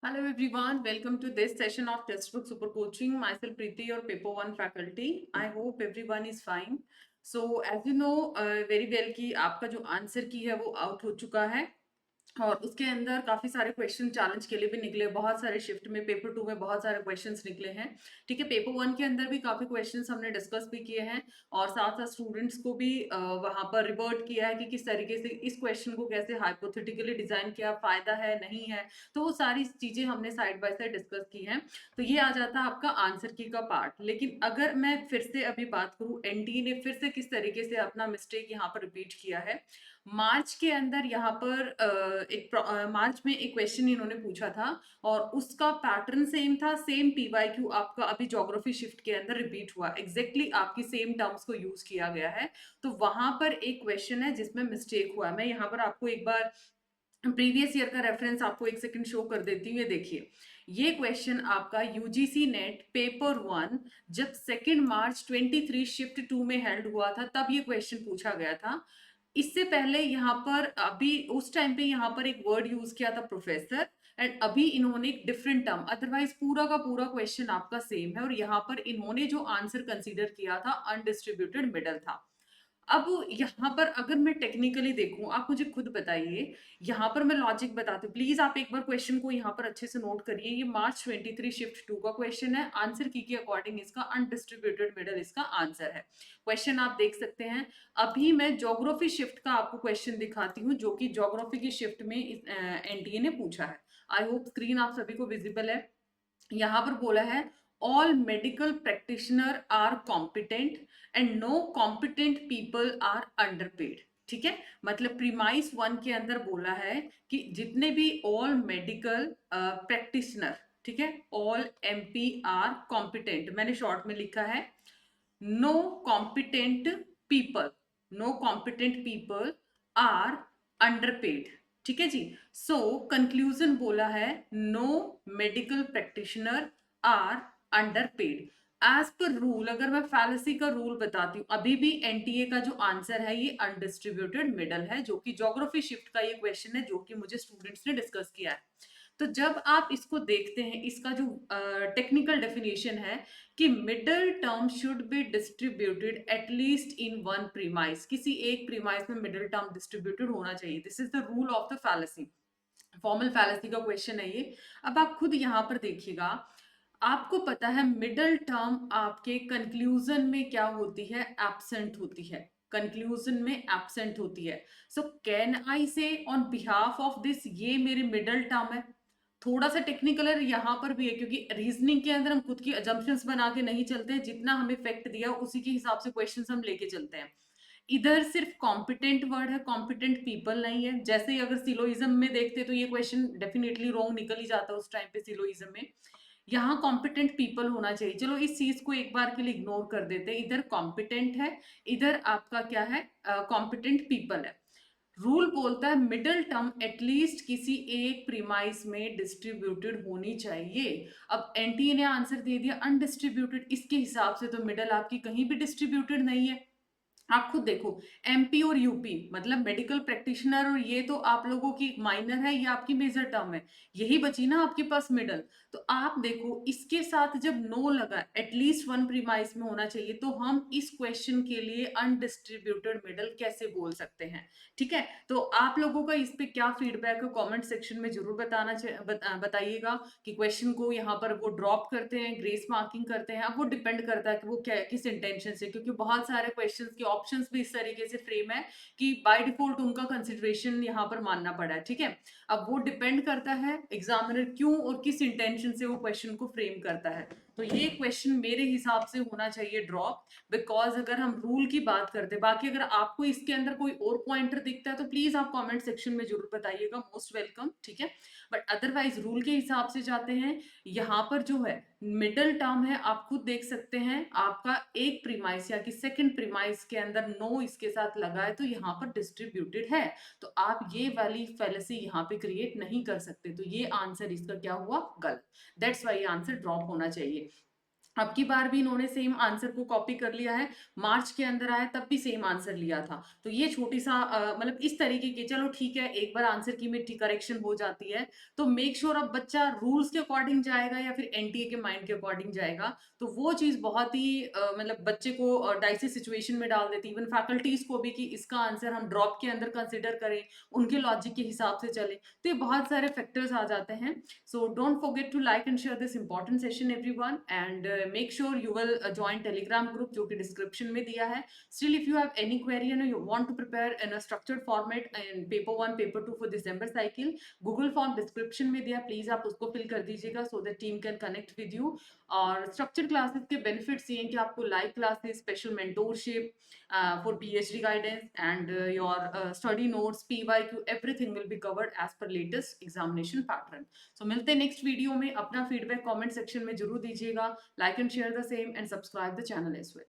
Hello everyone, welcome to this session of Textbook Super Coaching. Myself Preeti, your paper 1 faculty. I hope everyone is fine. So as you know very well कि आपका जो answer की है वो out हो चुका है और उसके अंदर काफी सारे क्वेश्चन चैलेंज के लिए भी निकले, बहुत सारे शिफ्ट में पेपर 2 में बहुत सारे क्वेश्चंस निकले हैं। ठीक है, पेपर 1 के अंदर भी काफी क्वेश्चंस हमने डिस्कस भी किए हैं और साथ साथ स्टूडेंट्स को भी वहां पर रिवर्ट किया है कि किस तरीके से इस क्वेश्चन को कैसे हाइपोथेटिकली डिजाइन किया, फायदा है नहीं है, तो वो सारी चीजें हमने साइड बाय साइड डिस्कस की हैं। तो ये आ जाता है आपका आंसर की का पार्ट। लेकिन अगर मैं फिर से अभी बात करूं, एनटीए ने फिर से किस तरीके से अपना मिस्टेक यहाँ पर रिपीट किया है। मार्च के अंदर यहाँ पर मार्च में एक क्वेश्चन इन्होंने पूछा था और उसका पैटर्न सेम था, सेम पीवाईक्यू आपका अभी ज्योग्राफी शिफ्ट के अंदर रिपीट हुआ, एग्जैक्टली आपकी सेम टर्म्स को यूज किया गया है। तो वहां पर एक क्वेश्चन है जिसमें मिस्टेक हुआ है। मैं यहाँ पर आपको एक बार प्रीवियस ईयर का रेफरेंस आपको एक सेकंड शो कर देती हूँ। ये देखिए, ये क्वेश्चन आपका यूजीसी नेट पेपर 1 जब 2 मार्च 23 शिफ्ट 2 में हेल्ड हुआ था तब ये क्वेश्चन पूछा गया था। इससे पहले यहाँ पर अभी उस टाइम पे यहाँ पर एक वर्ड यूज किया था प्रोफेसर, एंड अभी इन्होंने एक डिफरेंट टर्म, अदरवाइज पूरा का पूरा क्वेश्चन आपका सेम है और यहाँ पर इन्होंने जो आंसर कंसीडर किया था अनडिस्ट्रीब्यूटेड मिडल था। अब यहाँ पर अगर मैं टेक्निकली देखूं, आप मुझे खुद बताइए, यहाँ पर मैं लॉजिक बताती हूँ, प्लीज आप एक बार क्वेश्चन को यहाँ पर अच्छे से नोट करिए। ये मार्च 23 शिफ्ट 2 का क्वेश्चन है, आंसर की के अकॉर्डिंग इसका अनडिस्ट्रीब्यूटेड मिडल इसका आंसर है। क्वेश्चन आप देख सकते हैं। अभी मैं ज्योग्राफी शिफ्ट का आपको क्वेश्चन दिखाती हूँ जो कि ज्योग्राफी की शिफ्ट में एनटीए ने पूछा है। आई होप स्क्रीन आप सभी को विजिबल है। यहाँ पर बोला है all medical practitioner are competent and no competent people are underpaid. ठीक है, मतलब प्रीमाइस 1 के अंदर बोला है कि जितने भी ऑल मेडिकल प्रैक्टिशनर, ठीक है, ऑल एमपी आर कॉम्पिटेंट, मैंने शॉर्ट में लिखा है no competent people, no competent people are underpaid. ठीक है जी। सो कंक्लूजन बोला है no medical practitioner are underpaid. As per rule, अगर मैं फैलेसी का रूल बताती हूँ, अभी भी एनटीए का जो आंसर है ये अनडिस्ट्रीब्यूटेड मिडल है, जो कि ज्योग्राफी शिफ्ट का ये क्वेश्चन है जो कि मुझे स्टूडेंट्स ने डिस्कस किया है। तो जब आप इसको देखते हैं, इसका जो टेक्निकल डेफिनेशन है कि middle term should be distributed at least in one premise, किसी एक प्रीमाइस में मिडल टर्म डिस्ट्रीब्यूटेड होना चाहिए। This is the rule of the fallacy, formal fallacy का क्वेश्चन है ये। अब आप खुद यहाँ पर देखिएगा, आपको पता है मिडल टर्म आपके कंक्लूजन में क्या होती है, एब्सेंट होती है, कंक्लूजन में एब्सेंट होती है। सो कैन आई से ऑन बिहाफ ऑफ दिस ये मेरी मिडल टर्म है। थोड़ा सा टेक्निकल यहाँ पर भी है क्योंकि रीजनिंग के अंदर हम खुद की अजम्पशंस बना के नहीं चलते हैं, जितना हमें फैक्ट दिया उसी के हिसाब से क्वेश्चंस हम लेके चलते हैं। इधर सिर्फ कॉम्पिटेंट वर्ड है, कॉम्पिटेंट पीपल नहीं है। जैसे ही अगर सिलोइज्म में देखते तो ये क्वेश्चन डेफिनेटली रॉन्ग निकल ही जाता उस टाइम पे सिलोइज्म में। यहाँ कॉम्पिटेंट पीपल होना चाहिए। चलो इस चीज को एक बार के लिए इग्नोर कर देते हैं, इधर कॉम्पिटेंट है, इधर आपका क्या है, कॉम्पिटेंट पीपल है। रूल बोलता है मिडल टर्म एटलीस्ट किसी एक प्रीमाइस में डिस्ट्रीब्यूटेड होनी चाहिए। अब एनटीए ने आंसर दे दिया अनडिस्ट्रीब्यूटेड, इसके हिसाब से तो मिडल आपकी कहीं भी डिस्ट्रीब्यूटेड नहीं है। आप खुद देखो, एमपी और यूपी मतलब मेडिकल प्रैक्टिशनर, और ये तो आप लोगों की माइनर है, ये आपकी मेजर टर्म है, यही बची ना आपके पास मिडल। तो आप देखो इसके साथ जब नो लगा एटलीस्ट वन प्रीमाइस में होना चाहिए, तो हम इस क्वेश्चन के लिए अनडिस्ट्रीब्यूटेड मिडल कैसे बोल सकते हैं। ठीक है, तो आप लोगों का इस पे क्या फीडबैक है कमेंट सेक्शन में जरूर बताइएगा कि क्वेश्चन को यहाँ पर वो ड्रॉप करते हैं, ग्रेस मार्किंग करते हैं। अब वो डिपेंड करता है कि वो क्या किस इंटेंशन से, क्योंकि बहुत सारे क्वेश्चंस के ऑप्शंस भी इस तरीके से फ्रेम है कि बाय डिफॉल्ट उनका कंसिडरेशन यहाँ पर मानना पड़ा है। ठीक है, अब वो डिपेंड करता है एग्जामिनर क्यों और किस इंटेंशन से वो क्वेश्चन को फ्रेम करता है। तो ये क्वेश्चन मेरे हिसाब से होना चाहिए ड्रॉप, बिकॉज अगर हम रूल की बात करते हैं, बाकी अगर आपको इसके अंदर कोई और पॉइंटर दिखता है तो प्लीज आप कमेंट सेक्शन में जरूर बताइएगा, मोस्ट वेलकम। ठीक है, बट अदरवाइज रूल के हिसाब से जाते हैं। यहाँ पर जो है मिडल टर्म है, आप खुद देख सकते हैं, आपका एक प्रीमाइस या कि सेकंड प्रीमाइस के अंदर नो इसके साथ लगा है तो यहाँ पर डिस्ट्रीब्यूटेड है। तो आप ये वाली फैलेसी यहाँ पे क्रिएट नहीं कर सकते। तो ये आंसर इसका क्या हुआ, गलत। दैट्स वाई आंसर ड्रॉप होना चाहिए। अब की बार भी इन्होंने सेम आंसर को कॉपी कर लिया है, मार्च के अंदर आया तब भी सेम आंसर लिया था। तो ये छोटी-सा मतलब इस तरीके की, चलो ठीक है, एक बार आंसर की में करेक्शन हो जाती है, तो मेक श्योर अब बच्चा रूल्स के अकॉर्डिंग जाएगा या फिर एनटीए के माइंड के अकॉर्डिंग जाएगा, तो वो चीज़ बहुत ही मतलब बच्चे को डाइसी सिचुएशन में डाल देती है। इवन फैकल्टीज़ को भी कि इसका आंसर हम ड्रॉप के अंदर कंसिडर करें, उनके लॉजिक के हिसाब से चलें, तो ये बहुत सारे फैक्टर्स आ जाते हैं। So don't forget to like and share this important session everyone, and make sure you will join Telegram group जो कि description में दिया है. Still if you have any query and you want to prepare in a structured format in paper 1 paper 2 for December cycle, Google form description में दिया, please आप उसको fill कर दीजिएगा so that team can connect with you. और structured classes के benefits ये हैं कि आपको live classes, special mentorship for PhD guidance, and your study notes, PYQ, everything will be covered as per latest examination pattern. सो मिलते हैं next video में। अपना फीडबैक कमेंट सेक्शन में जरूर दीजिएगा। Like and share the same and subscribe the channel as well.